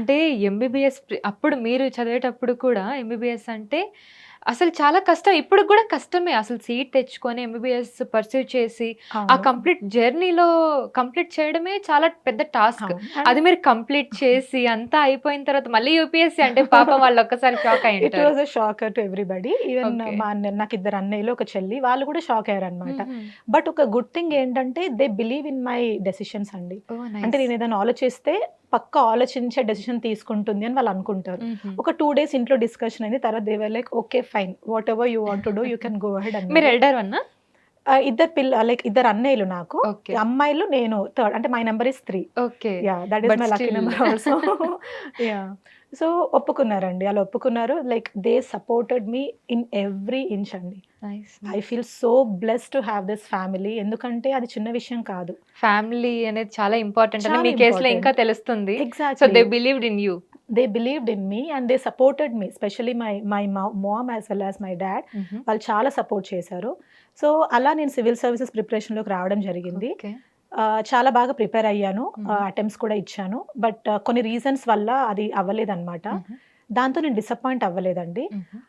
అంటే ఎంబీబీఎస్ అప్పుడు మీరు చదివేటప్పుడు కూడా ఎంబీబీఎస్ అంటే అసలు చాలా కష్టం. ఇప్పటికి గూడా కష్టమే. అసలు సీట్ తెచ్చుకొని ఎంబీబీఎస్ పర్స్యూ చేసి, ఆ అవును. కంప్లీట్ జర్నీలో కంప్లీట్ చేయడమే చాలా పెద్ద టాస్క్. అవును. అది మీరు కంప్లీట్ చేసి అంతా అయిపోయిన తర్వాత మళ్ళీ యూపీఎస్సీ అంటే పాపం వాళ్ళు ఒక్కసారి షాక్ ఇట్ అయ్యుంటారు. Was a shocker to everybody. Even okay. మా అన్న నాకిద్దరు అన్నయ్యలు, ఒక చెల్లి వాళ్ళు కూడా షాక్ అయ్యారనమాట. హుహు. బట్ ఒక గుడ్ థింగ్ ఏంటంటే they believe in my decisions అండి. ఓహ్! అంటే నైస్. నేనేదైనా ఆలోచిస్తే పక్కా ఆలోచించే డెసిషన్ తీసుకుంటుంది అని వాళ్ళనుకుంటారు. హుహు. ఒక 2 డేస్ ఇంట్లో డిస్కషన్ అయింది. తర్వాత they were like okay fine. Whatever you want to do you can go ahead మీరు అన్నారు. ఎల్డర్ వన్నా? ఇద్దరు అన్నయ్యలు నాకు. ఓకే. అమ్మాయిలు నేను థర్డ్. అంటే my number is 3. Okay. Yeah! That is but my lucky still number also. Yeah! So, ఒప్పుకున్నారండి. అలా ఒప్పుకున్నారు. Like they supported me in every inch అండి. Nice. I nice. Feel so blessed to have this family. ఎందుకంటే అది చిన్న విషయం కాదు. Family అనేది చాలా ఇంపార్టెంట్ అని చాలా మీ కేస్‌లో ఇంకా ఇంపార్టెంట్. తెలుస్తుంది. So, exactly. They believed in you. They believed in me and they supported me. Especially my mom as well as my dad. హుహు. వాళ్ళు చాలా సపోర్ట్ చేశారు. సో, అలా నేను సివిల్ సర్వీసెస్ ప్రిపరేషన్‌లోకి రావడం జరిగింది. ఓకే. చాలా బాగా ప్రిపేర్ అయ్యాను. హుహు. అటెంప్ట్స్ కూడా ఇచ్చాను. బట్ కొన్ని రీజన్స్ వల్ల అది అవ్వలేదనమాట. హుహు. దాంతో నేను డిసప్పాయింట్ అవ్వలేదండి. హుహు.